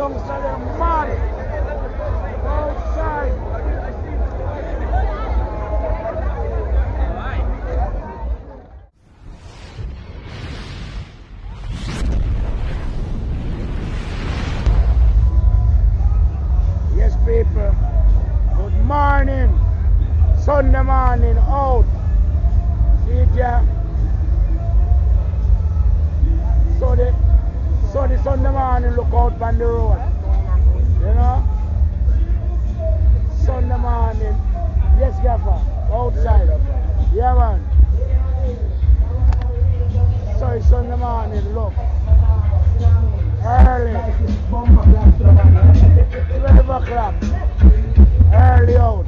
youngsters them mad. Outside. Yes, people. Good morning. Sunday morning out. See it here. So the Sunday morning look out on the road. You know? Sunday morning. Yes, Gaffer. Outside. Yeah, man. So it's Sunday morning, look. Early. 12 o'clock. Early out.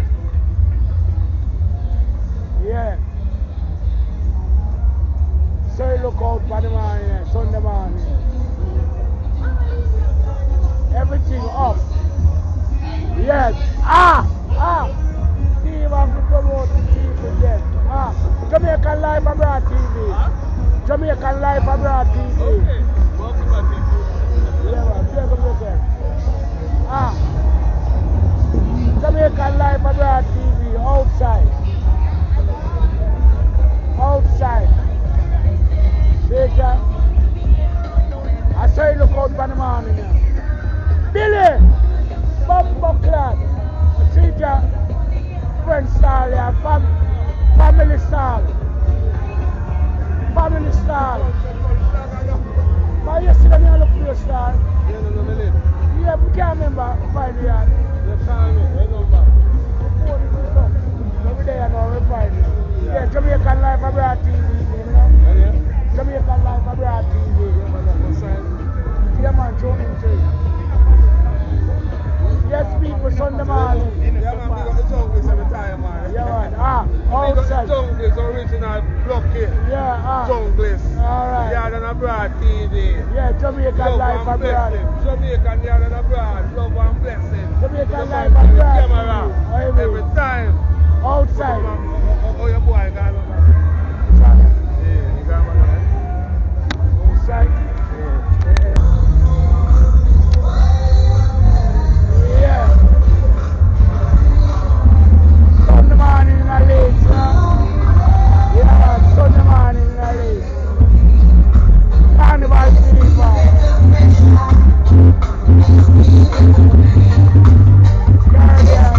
Yeah. So you look out for the morning, Sunday morning. Everything off. Yes. Steve have to promote the TV then. Jamaican Life Abroad TV. Jamaican Life Abroad TV. Okay. Welcome back, people. Yeah, man. Check up yourself. Jamaican Life Abroad TV. Outside. Outside. See that? I saw you look out for the morning now. Billy! Bumbo Clad. See that? Friend style here. Family style. Family style. But yesterday I look for your style. Yeah, we can't remember. Find the yard. Every day I know we find it. Yeah, Jamaican Life Abroad TV. You know? Jamaican Life Abroad TV. Yeah, man, show him to you. Yes, people, Sunday morning. Yeah, man, we got the Junglies every time, man. Yeah, man. We got Outside. the Junglies, original block here. Yeah, Junglies. Alright. Yard and Abroad TV. Yeah, Jamaican Love Life and Abroad. blessing. Jamaican Yard and Abroad. Love and blessing. Jamaican With the Life man with the Abroad. camera. Every time. Outside. Oh, your boy got on. Outside. Yeah, you got one. Outside. Yeah. Sunday morning in the Leeds, yeah, Sunday morning in the Leeds. Carnival fever. Cardiac.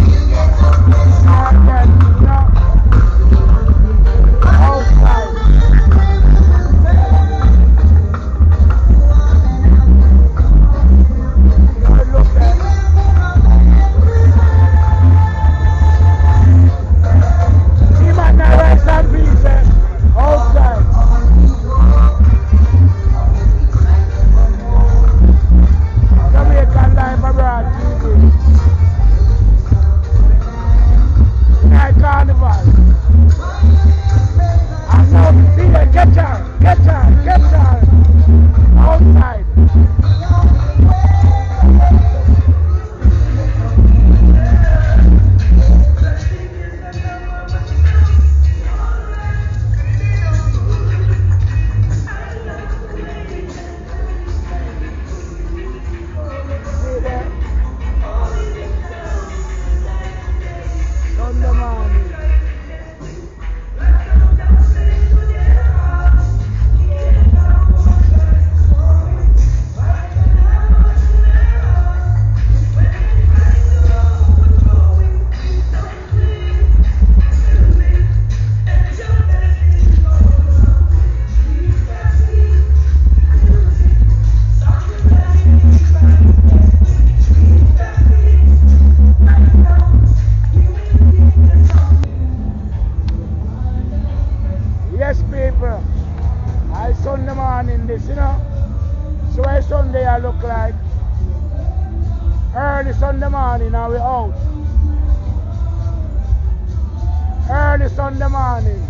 Outside. Look at rice and beans outside. Jamaican Life Abroad TV. Night Carnival. And now see the get her outside. Sunday morning. Yes, people. I Sunday morning this, you know. So why Sunday I look like? Early Sunday morning and we out. Early Sunday morning.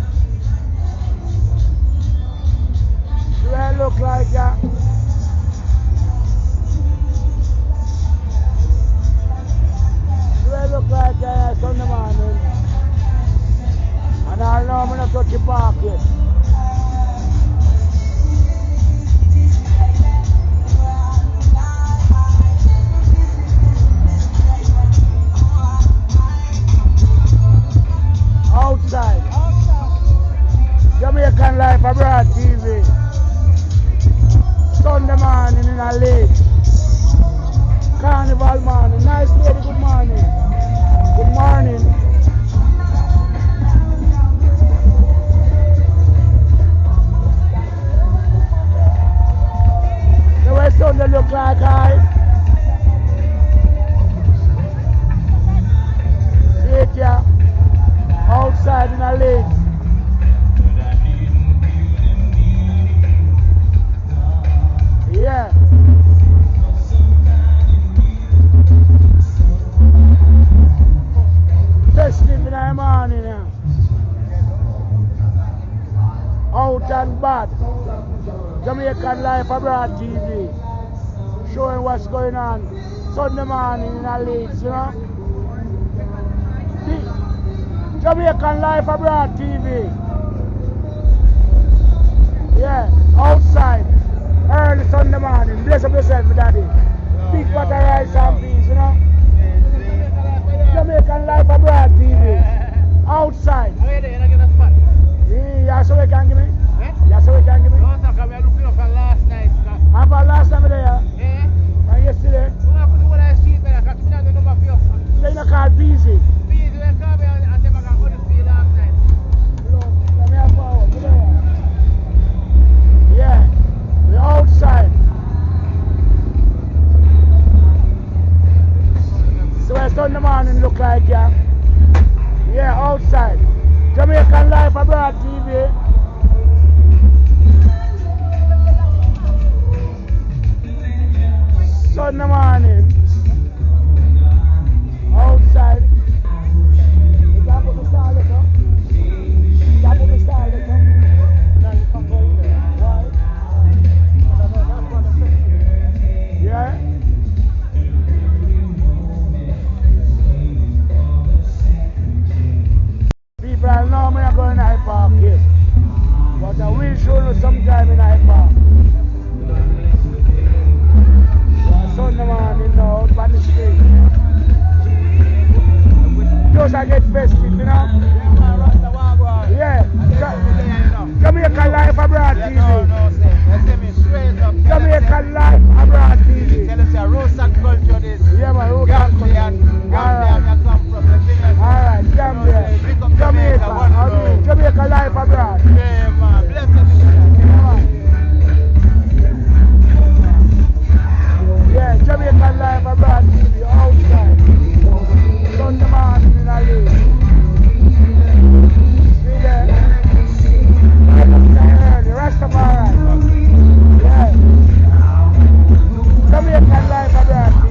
Do I look like that? Do I look like that Sunday morning? And I know I'm not touch the park yet. bad. Jamaican Life Abroad TV. Showing what's going on Sunday morning in Leeds, you know. Jamaican Life Abroad TV. Yeah, outside. Early Sunday morning. Bless up yourself, my daddy. Big pot of rice and peas, you know. Jamaican Life Abroad TV. Outside. Yeah, so we can give me? Yeah, so we can give me? No, sir, we are looking up for last night. And for last time there? Eh? And yesterday? We have to do what I see better, because we don't know the number for you. So you're not called busy? Please, we call me and them got on the field last night. Look, let me have power. Yeah, we're outside. So where Sunday morning look like, yeah? Yeah, outside. Jamaican Life Abroad TV. Sunday morning. Outside. You can put the star letter. You can put the star letter. Now you can't go in there. Why? I don't know, that's what I'm saying. Yeah? People I know me are going to High Park here. But I will show you sometime in High Park. Sunday morning now, out on the street. Just I get festive, you know? Yeah. Jamaican Life Abroad TV. Jamaican Life Abroad TV. Tell us your roots and culture this. Yeah, my roots and culture. Alright, Gambia. Jamaica. Jamaica Life Abroad. Yeah, man. Bless them. Yeah, Jamaican Life Abroad TV outside. Sunday morning in a lane. See there? Early, Rastafari. Yeah. Jamaican Life Abroad TV.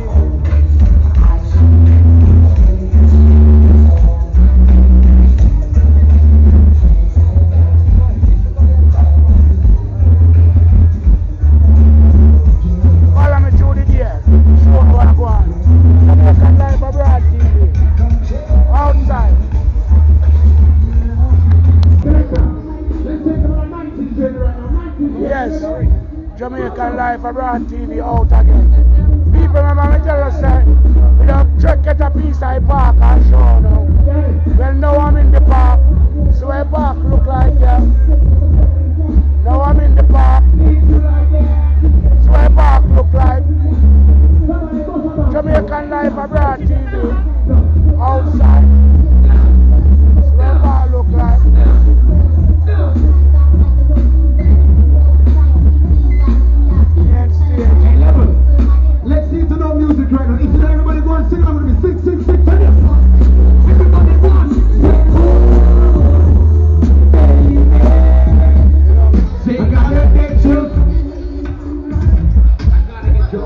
Follow me through the day. Show me what I want. Jamaican Life Abroad TV. Outside. Yes. Jamaican Life Abroad TV out again. People remember me tell us that we don't check get a piece of park and show now. Well, now I'm in the park. So where park look like, yeah. Now I'm in the park. So where park look like. Jamaican Life Abroad TV outside. So where park look like. Let's see to no music right now. If you let everybody go and sing, I'm going to be 6, 6, 6, 10. Everybody one. Say, gotta get you. I gotta get you.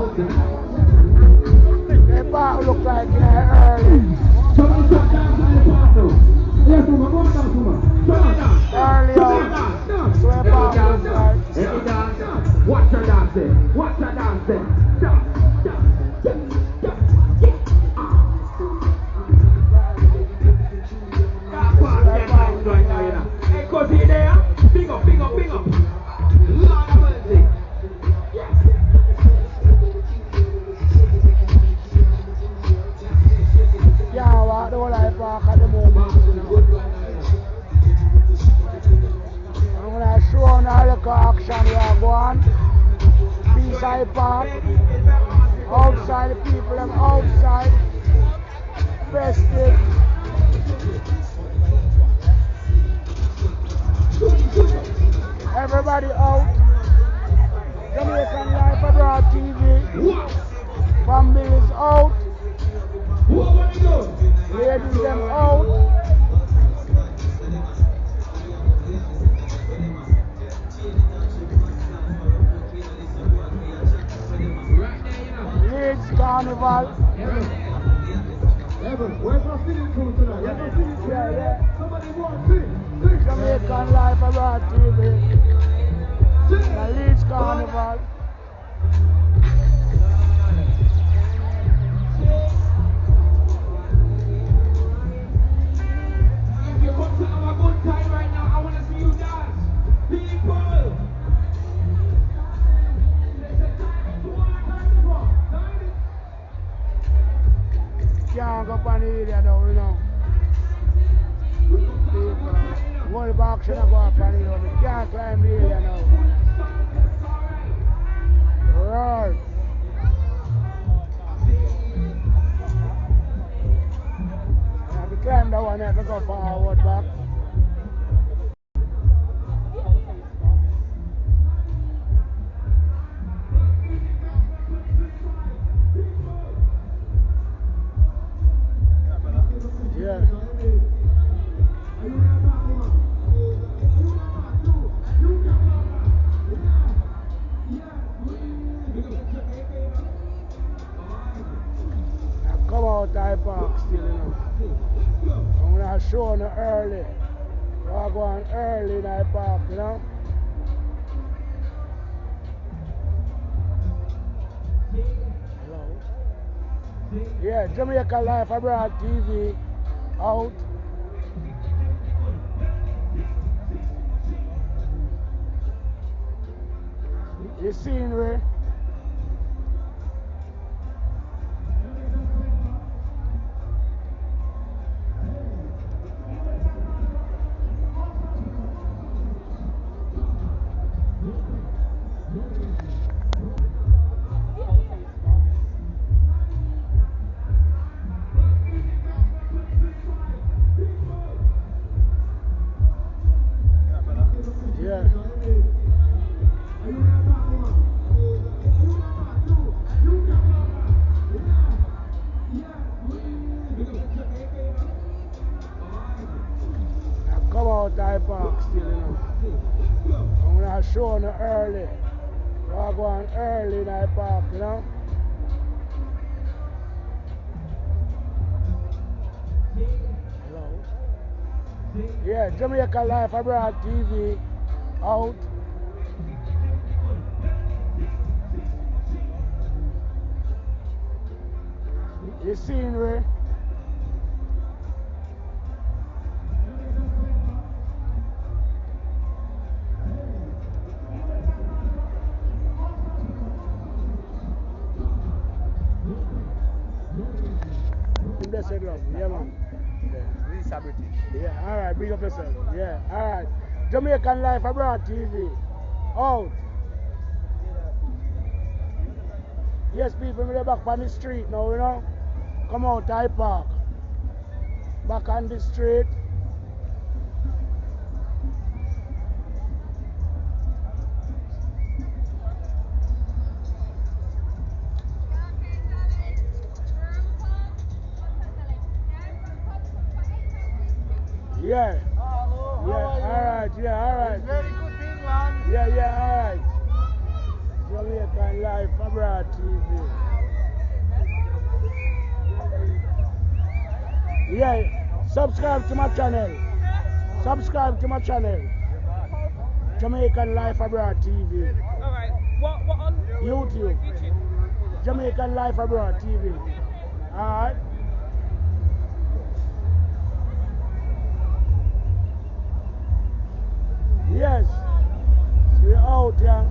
The park look like early. Yes, woman, go down, woman. Early out. So where park look like. Watch her dancing. Watch her dancing. Hey, cause he there. Big up, big up, big up. Lord of mercy. Yes. Yeah, walk the whole High Park at the moment. I'm going to show on all the action we are going. Peace High Park. Outside, the people are outside. Festive. Everybody out. Jamaican Life Abroad TV. Families out. Ladies them out. Leeds Carnival. Evan, where's my singing crew tonight? Where's my singing crew? Yeah. Somebody want to sing. Jamaican Life Abroad TV. The Leeds Carnival. If you come to have a good time right now, I want to see you dance. People! Can't go up on the area now, you know. People, whole box should go up on the area. We can't climb the area now. Right. If we climb that one, have to go forward back. Yeah. Come out I park still, you know. I'm gonna show you early. We're going early in I park, you know. Hello. Yeah, Jamaica Life Abroad TV out. You scenery. Yeah. Come out I park still, you know. I'm gonna show you early. We're going early in I park, you know. Hello. Yeah, Jamaica Life Abroad TV out. You scenery. Blessed love, yeah man. Lisa British. Yeah, alright, big up yourself. Yeah, alright. Jamaican Life Abroad TV. Out. Yes, people, we're back on the street now, you know. Come out, I park. Back on the street. Yeah. Alright, yeah, alright. Very good thing, man. Yeah, alright. Jamaican Life Abroad TV. Yeah, subscribe to my channel. Subscribe to my channel. Jamaican Life Abroad TV. Alright, what on? YouTube. Jamaican Life Abroad TV. Alright. Yes. We're out, yeah.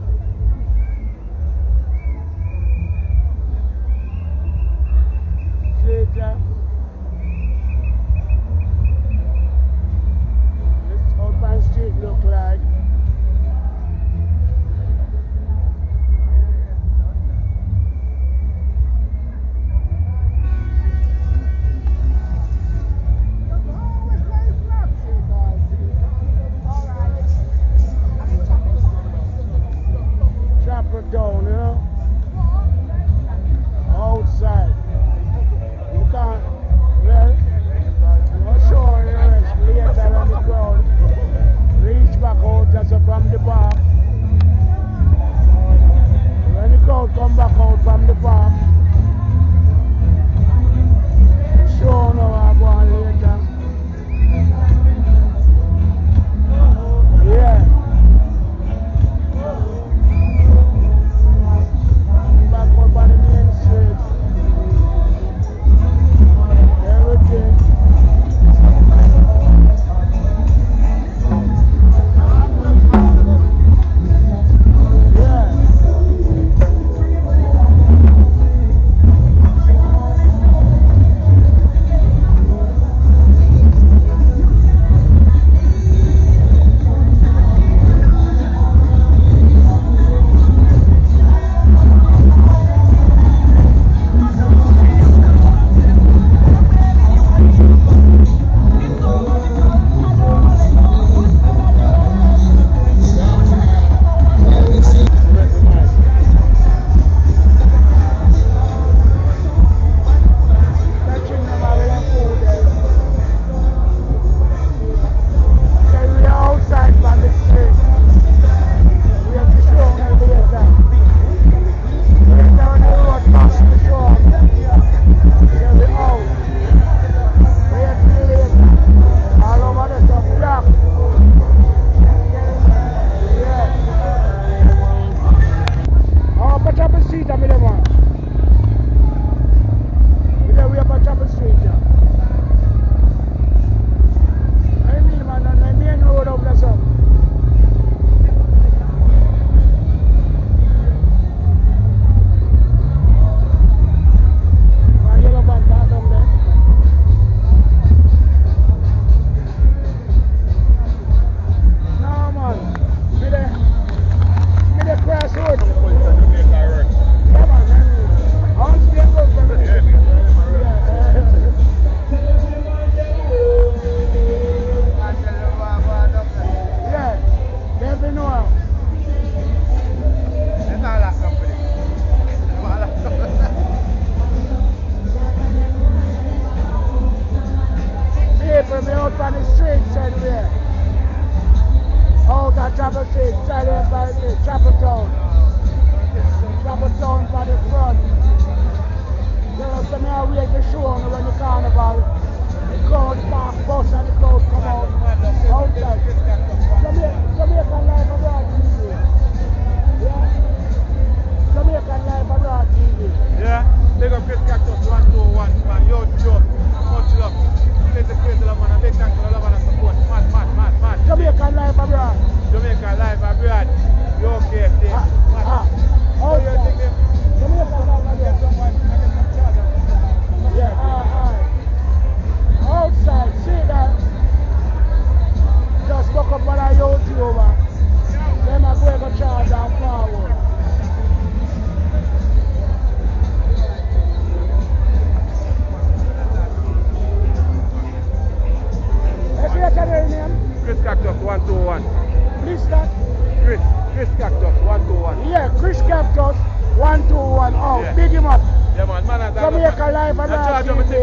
See it, yeah. This open street look like.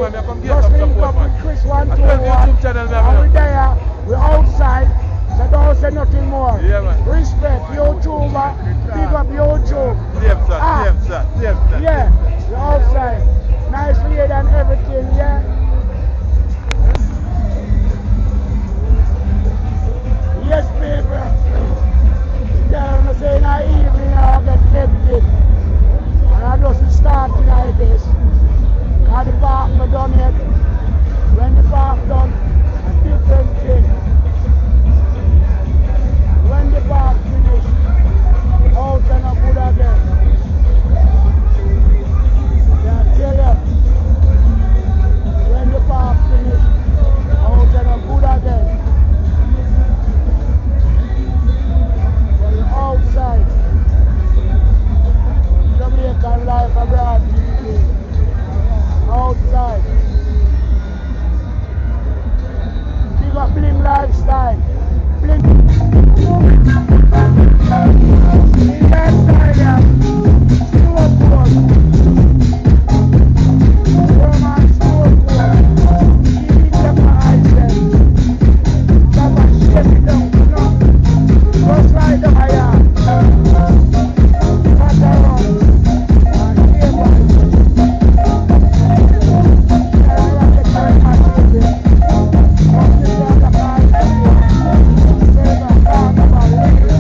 Midday. man, I come get Just some link support, up man. with Chris I 121. tell you, YouTube channel, man, And man. we're there, we're outside, so don't say nothing more. Yeah, man. Respect, YouTuber, big up YouTube. Same, sir. Same, sir. Same, sir. Yeah, we're outside. Nice lady and everything, yeah. Yes, people. Yeah, I'm saying that evening I'll get hectic. And I just starting like this. Cause the park not done yet. When the park done, a different thing. When the park finish, out and up good again. Yeah, I tell you. When the park finish, out and up good again. Outside, Jamaican Life Abroad TV. Outside, big up Bling Lifestyle. Bling. Lifestyle, yeah. Store code. Roman store code. Even Jaffa Island. Jaffa shake it down, you know. Just right up here. Pass around. And here one. Everyone get very much with it. Come to the carnival. Save a carnival. Leeds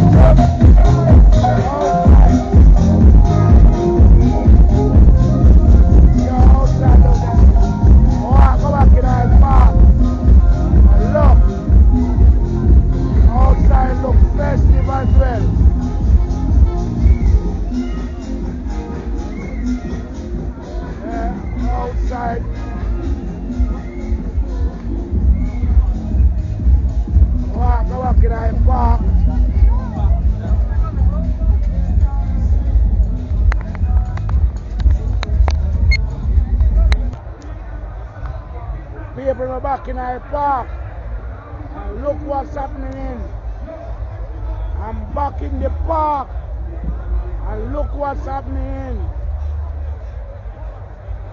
outside. You're outside of there. Oh, I go back in our park. And look. Outside look festive as well. Yeah, outside. Walk in our park. People are back in our park. And look what's happening in. I'm back in the park. And look what's happening.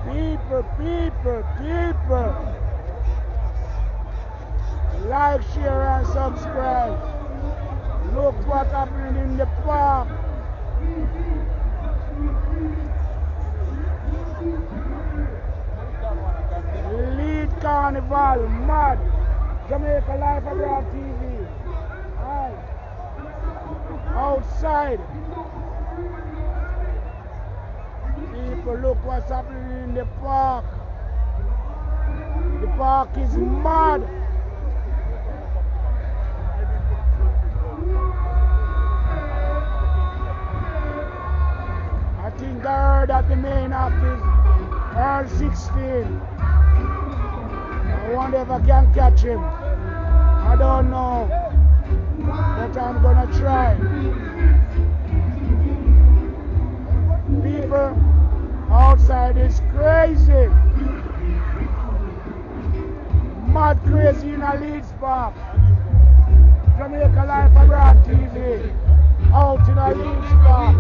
People, people, people. Like, share and subscribe. Look what's happening in the park. Leeds Carnival, mad. Jamaica Life Abroad TV. Aye. Outside. People, look what's happening in the park. The park is mad. I think I heard that the main act is Earl 16. I wonder if I can catch him. I don't know. But I'm gonna try. People outside is crazy. Mad crazy in a Leeds Park. Jamaica Life Abroad TV. Out in a Leeds Park.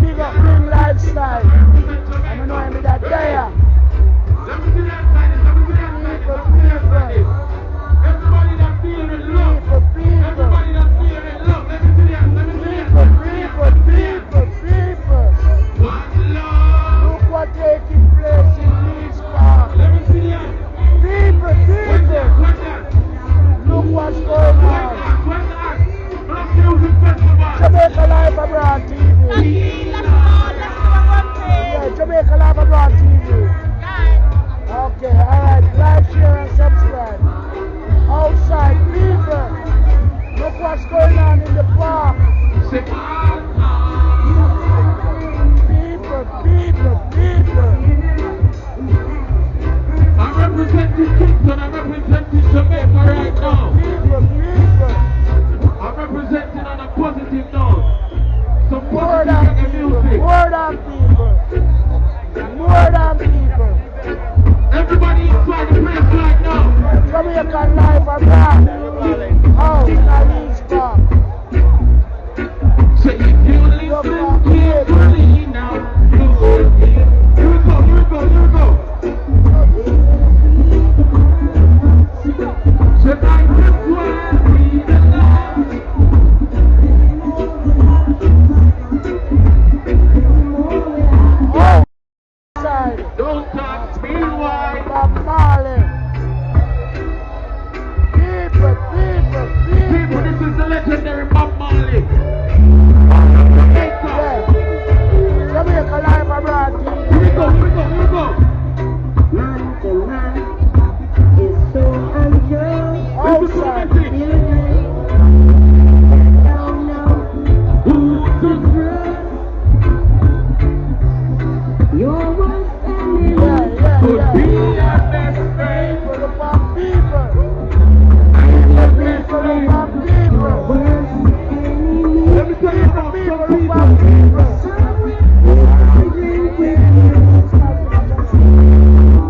Big up Bling Lifestyle. I know him that there. People, people. Everybody that feeling it, love. Everybody that feeling it, love. Let me see that. Let me see that. People. One love. Look what taking place in Leeds Park. Let me see that. People. What's that? Look what's going on. What's that? Black Music Festival. Jamaica Life Abroad TV. Yeah, Jamaica Life Abroad TV. Okay, alright. Like, share and subscribe. Outside, people. Look what's going on in the park. People. I'm representing Kingston. I'm representing Jamaica right now. People. I'm representing on a positive note. Some More positive than people. music. More than people. Everybody inside the place right now. Jamaican Life Abroad. Out in a Leeds Park. So if you listen carefully now, you will Be your best friend. People look for people. People look for people. Let me tell you about People some look people. for people.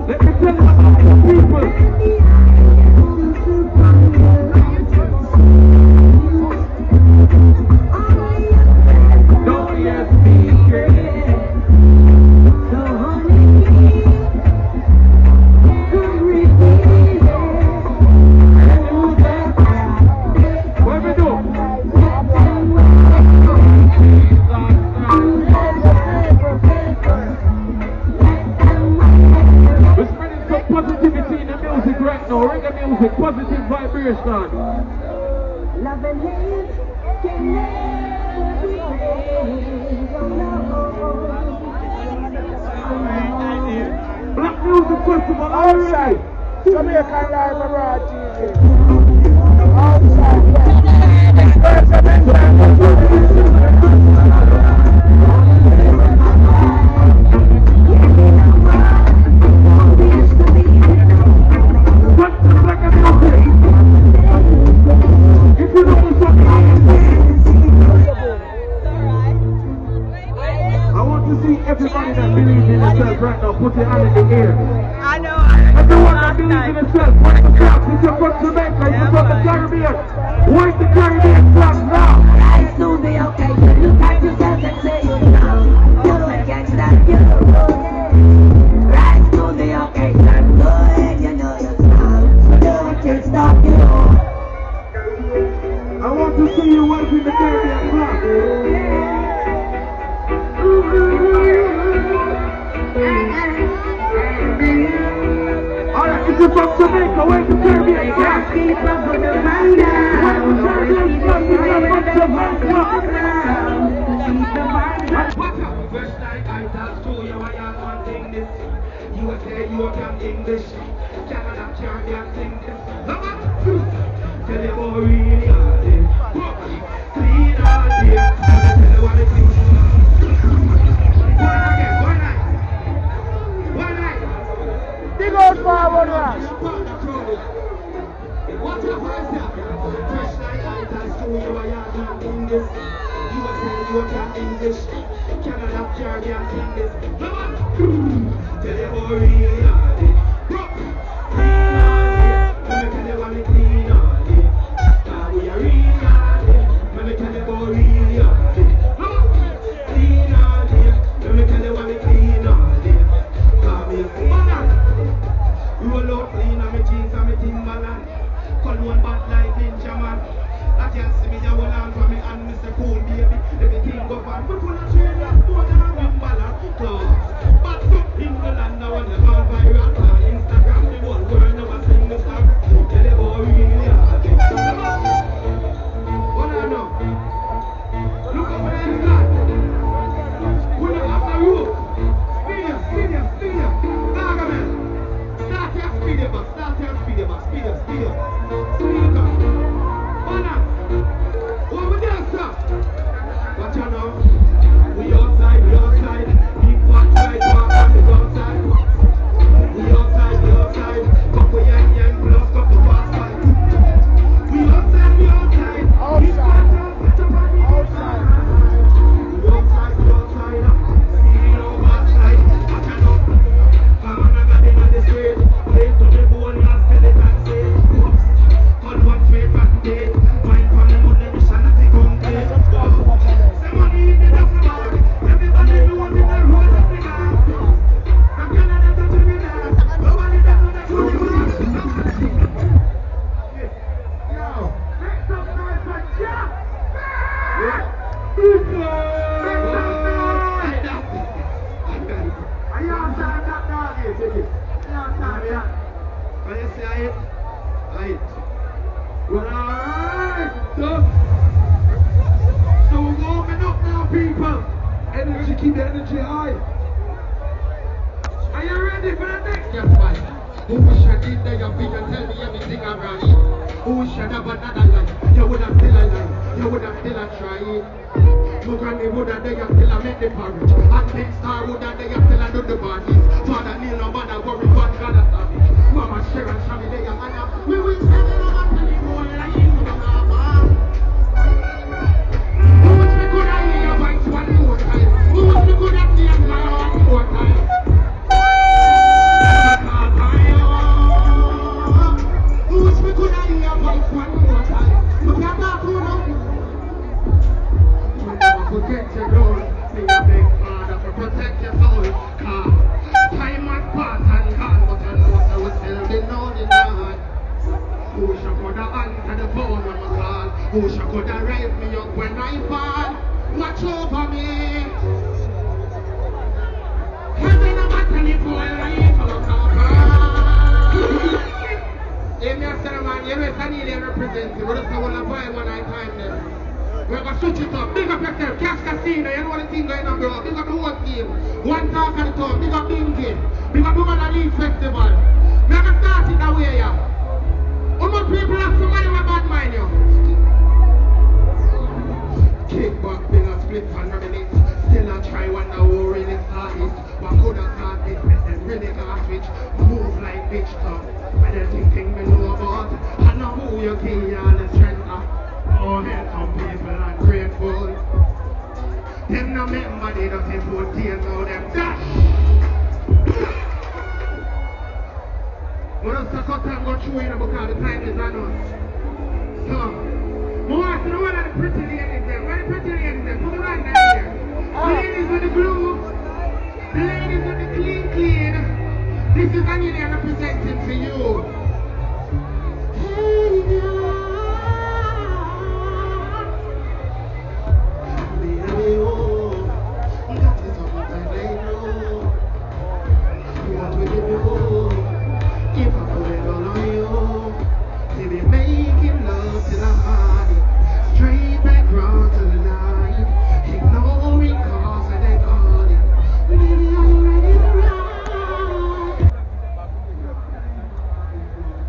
Let me tell you about some people. Don't let me get what we do? We're spreading some positivity in the music right now. Reggae music, positive vibration. Love and hate can never be Black Music Festival Outside. already. Jamaican Live Abroad TV. Outside. Where's the big What's the reggae music? If you know what's up, I want to see everybody that believes in themselves right now put your hand in the air. I know. Everyone that believes in themselves, where's the flags? If you're from Jamaica, if you're from the Caribbean, where's the Caribbean flag now? Rise to be okay. Look at yourself and say you strong. You can't stop you. Rise to be okay. Stand good. You know you're strong. You can't stop you. I want to see you waving the Caribbean flag. Alright, if you're from Jamaica, where's the Caribbean flag? Keep up with the man down. Where's the Caribbean flag? If you're from Jamaica. First night I talk to you, I am one thing this. You say you can English, Canada can't sing this. Tell you about really hard day, clean all day. Tell you what it is. One night. Big out forward rush. What a first night I talk to you, I am one thing this. You say you can English, Canada can't sing this. Tell you about really hard day. Let me tell you what it clean all day. We are really hard day. Let me tell you about really hard day. Clean all day. Let me tell you what it clean all day. Me a man. Roll out clean on me jeans and me Timberland. Cologne bad like Ninja Man. I can't see me, I will on for me and Mr. Cool baby. Everything go on. We pull a train that's more than a Timberland. But some England now when they go viral on Instagram, the whole world never sing the song. Tell them how really hard it is. What I know? Look up at this guy. We don't have the roof. Speed up. Gargamel. Start your speed up. Speed up. Speed up. Balance. What we doing, sir? Watch out now. We outside. Big fat side, walk on the outside. We outside. Couple yang, plus couple fast fight. We outside. Big fat put up on the outside. We outside. See no bad side. Watch out now. Come on, I got in the street. Play to the bone, last till it and say. Call one straight back day. Mind from the money, mission at the country. Say money in the dust bar. Everybody know what in the road of the guy. From Canada to Trinidad. Nobody does know that you're the man. Yo, make some noise for Jack. Make some noise. Are you outside that dog here, Tiki? Are you outside that? Are you see it? Right. Well, alright. So we're warming up now, people. Energy, keep the energy high. Are you ready for the next? Yes, man. Who wish I did there, you figure, tell me everything around it. Who wish I have another life? You would have still alive. You would have still a try it. My granny would have there, you still a make the porridge. And Big Star would have there, you still a do the parties. Father Neil, no matter worry, one Who shall could have raised me up when I fall? Watch over me. Heaven of a telephone light of a Hey, me a man, you know it's an alien representing. We're just going to buy one night time there. We're going to switch it up. Big up yourself. Cash Casino. You know what the thing going on, bro. Big up the whole team. One talk at the top. Big up Bingy. Big up the one at Leeds Festival. We're going to start it that way, yeah. How much people have somebody with bad mind, yo? Kick back, big up, split and reminisce. Still I try wonder who really started. But could have started, make them really garbage. Move like bitch top. But the thing me know about. I know who you give you all the strength of. Oh, help some people ungrateful. Them no member, they don't say 14, now them dash. What else to cut and go through, you know, because the time is on us. So, more to the one of the pretty ladies there. Where the pretty ladies there? Put the right there. The ladies with the blue. The ladies with the clean. This is an alien representing for you. Hey, that is what I know. What will you do? If I put it all on you, they be making love to the body, straight back round to the line, ignoring cause and they call it. Baby, are you ready to ride?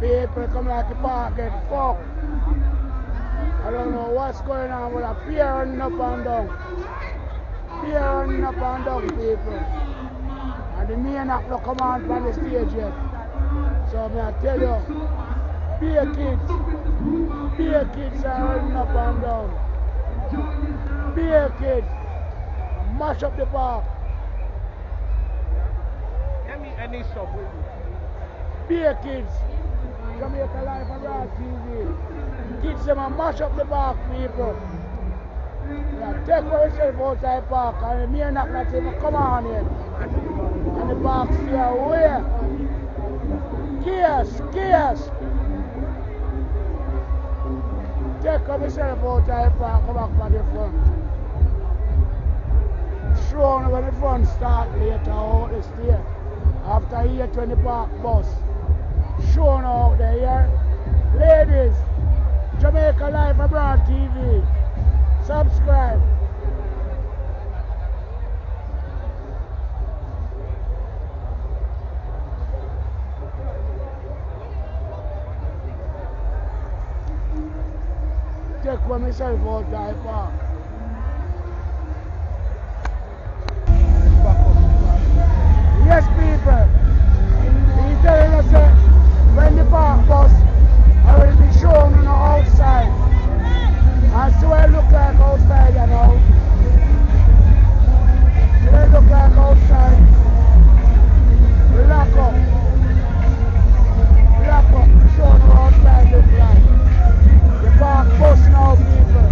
People come like the park get fucked. I don't know what's going on with a peer running up and down. Peer running up and down, people. And the main act no come on from the stage yet. So I tell you, beer kids are running up and down. Beer kids, mash up the park. Any stuff with you? Beer kids, Jamaica Life Abroad TV. Kids them and mash up the park, people. Yeah, take for yourself outside park and the main act not even come on yet. And the park stay away. Chaos. Take up yourself outside park, come back by the front. Show when the front start later out the stair. After here 20 park bus. Show out there, yeah? Ladies, Jamaica Life Abroad TV. Subscribe. Take for myself out there, park. Yes, people. He's telling us that when the park bus I will be shown on the outside. And so I look like outside, you know. So I look like outside. Lock up. Show on the outside look like. The park bus now, people.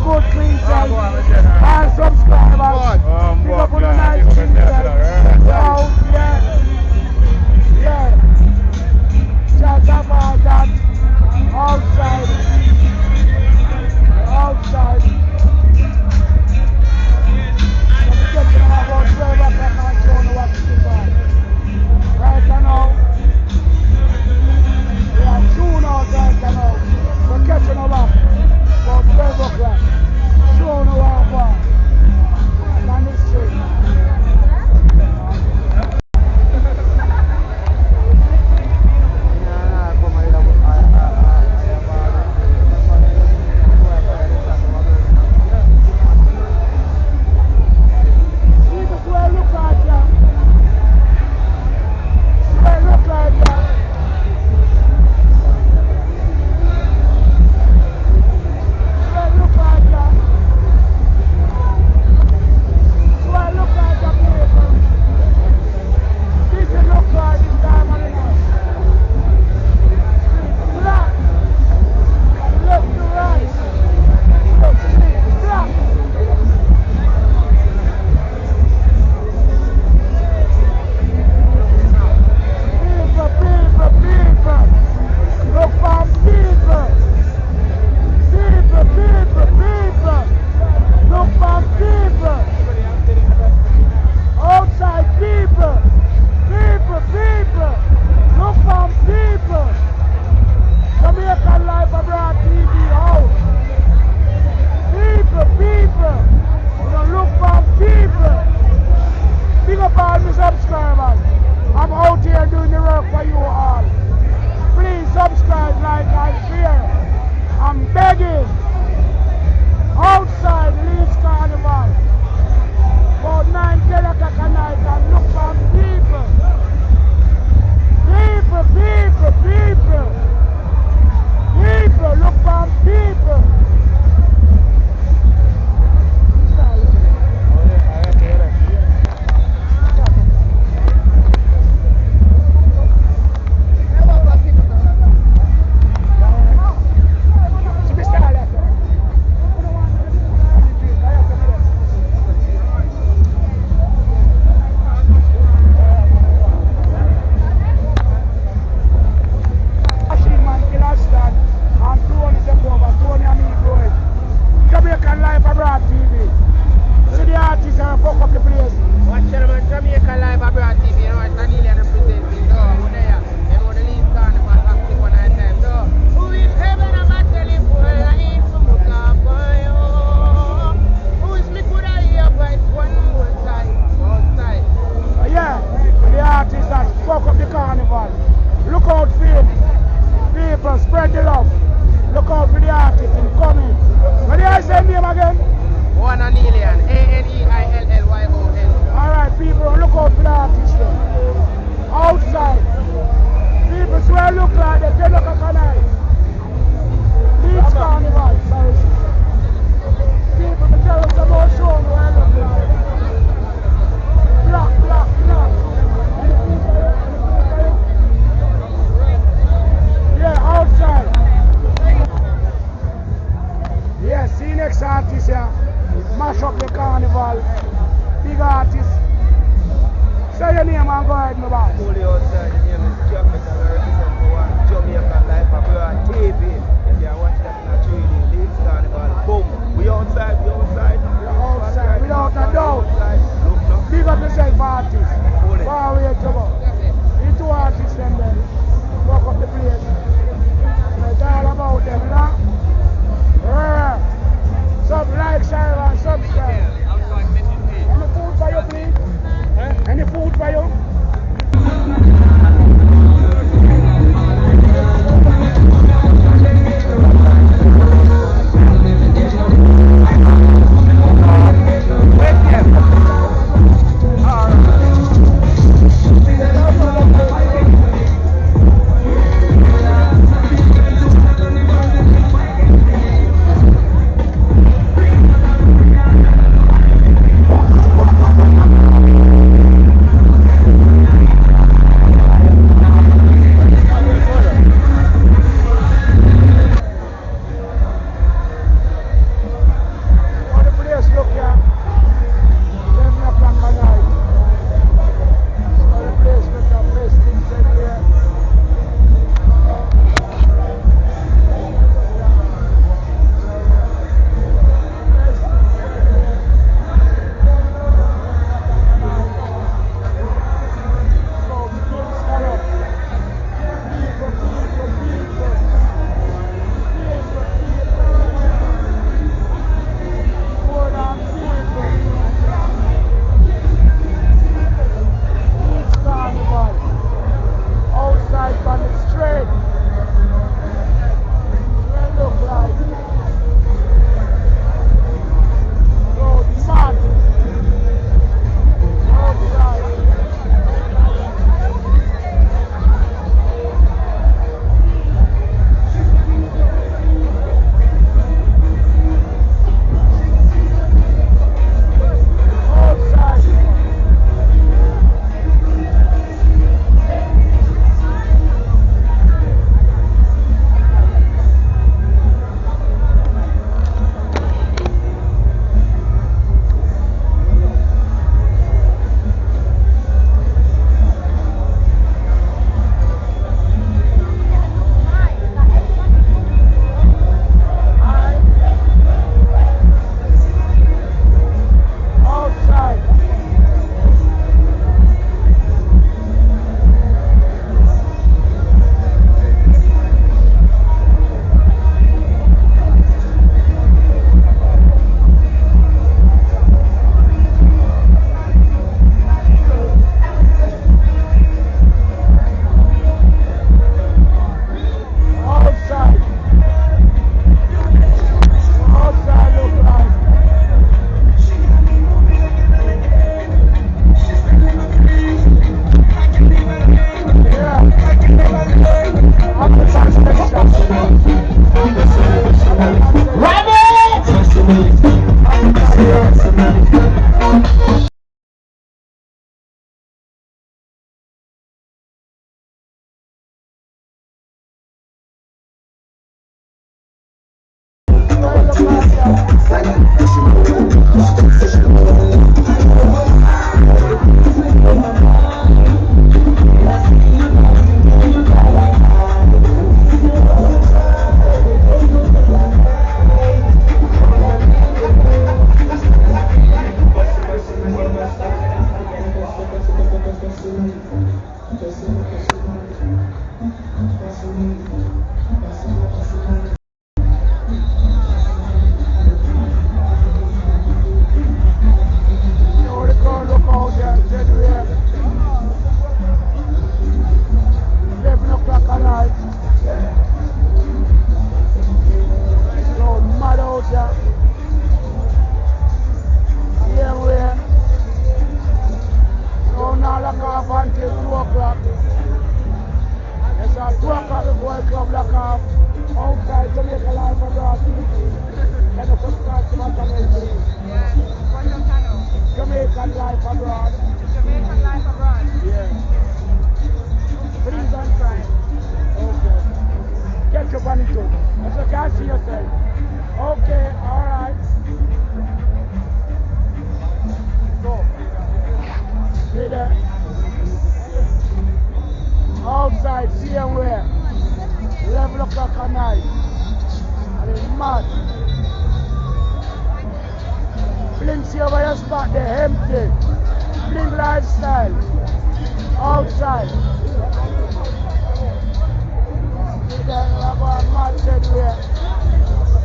good princess Oh, boy, my general. and subscribers. Oh, Big boy, up on the yeah, nice different princess. general, Yo, yeah. Just about that. Outside. Outside. So we get to know about 12 o'clock and show you what it is on. Right now. We are soon out right now. We're catching up about 12 o'clock. Show you what it is on the street. Outside Leeds Carnival, about 9-10 o'clock at night, and look for people. People, look for people. Jamaican Life Abroad TV. See the artists and fuck up the place. Watch Jamaica Live Abroad TV, you know, it's not really representing, no, we're there. You know, the Leeds Carnival active one at time, no. Who is heaven and my telephone, I ain't from Mukabayo. Who is me could I hear voice one more time, outside. Yeah, the artists that fuck up the carnival. Look out for him. People, spread the love. Look out for the artists in coming. What do I say name again? One Anelian, A-N-E-I-L-L-Y-O-N. Alright, people, look out for the artists there. Outside. People swear look like they 10 o'clock at night. Leeds Carnival, sorry. People can tell us about show me where I look like. Black. Yeah, outside. Yeah, see next artist here. Mash up the carnival. Big artist. Say your name and go ahead, my boss. Fully outside, the name is Jacket and I represent for one Jamaica Life Abroad TV. If you watch that in a 3D, Leeds Carnival, boom. We outside. Outside, without a doubt. Big up yourself, artist. Far away to go. You two artists them then. Walk up the place. It's all about them, you know? Yeah. Sub, like, share, and subscribe. Any food for you, please? Any food for you? see over your spot, they're empty. Big lifestyle. Outside. See that we are going mad said here.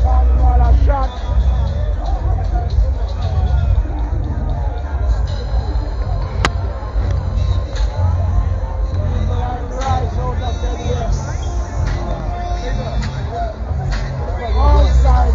Carnival a shot. People like rice out of that here. Outside.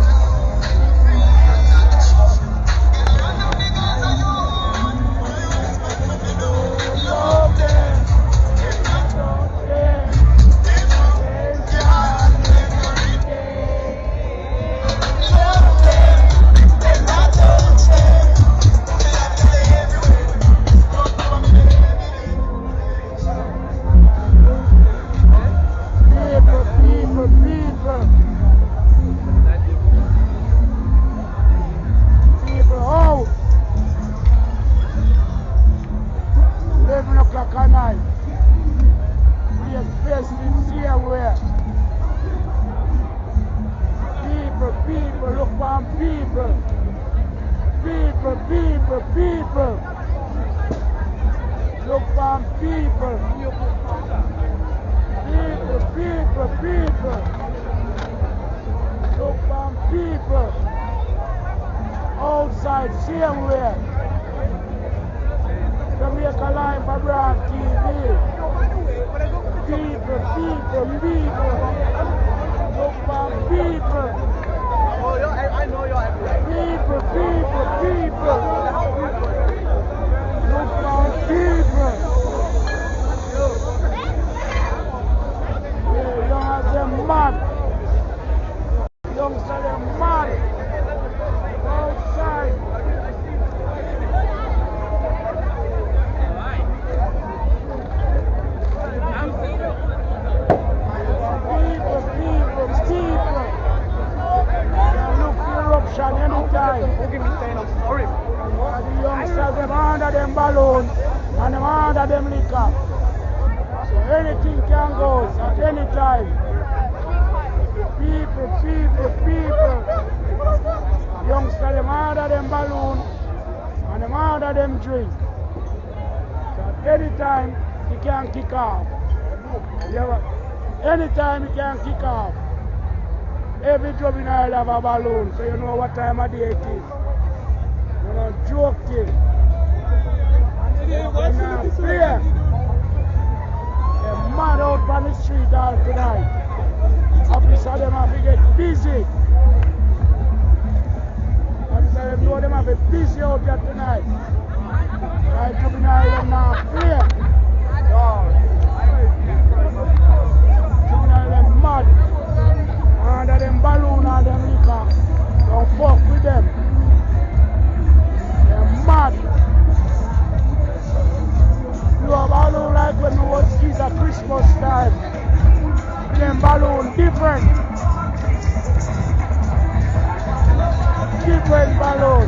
Anytime you can kick off. Every drum in Ireland have a balloon, so you know what time of day it is. You're not joking. You're not fair. They're mad out on the street all tonight. Officer them have to get busy. Officer them know them have to be busy out there tonight. Right up in Ireland now fair. Mad. Under them balloon and them liquor. Don't fuck with them. They're mad. You have balloon like when we was kids at Christmas time. Them balloon different. Different balloon.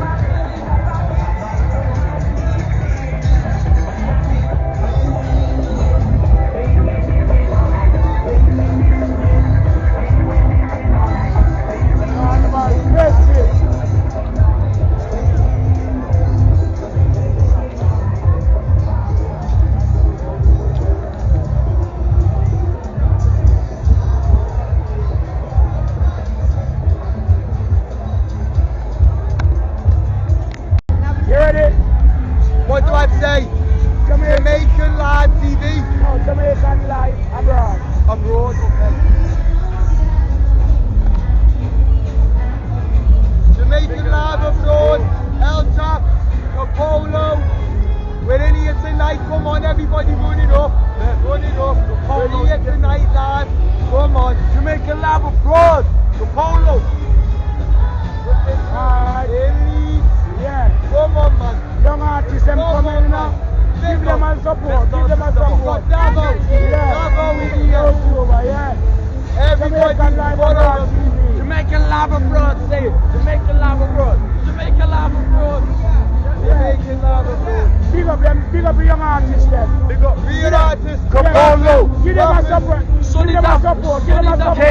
Big up young artists then. Big up real artists. Give them a support. Give them a support. Give them a support.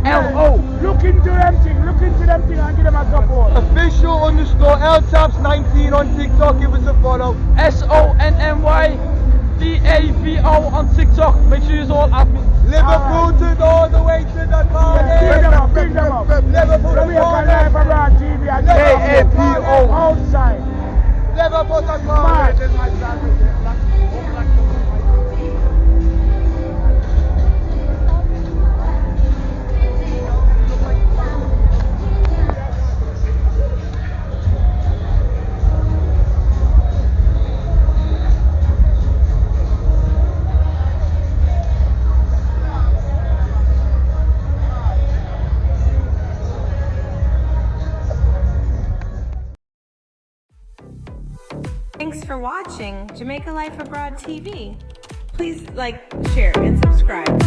Kapolo. Look into them thing and give them a support. Official_LTAPS19 on TikTok. Give us a follow. SONNYDAVO on TikTok. Make sure you all have me. Liverpool to all the way to the party. Big them up. Liverpool to Jamaican Life Abroad TV again. KAPO. Outside. Liverpool to March. Thanks for watching Jamaica Life Abroad TV. Please like, share, and subscribe.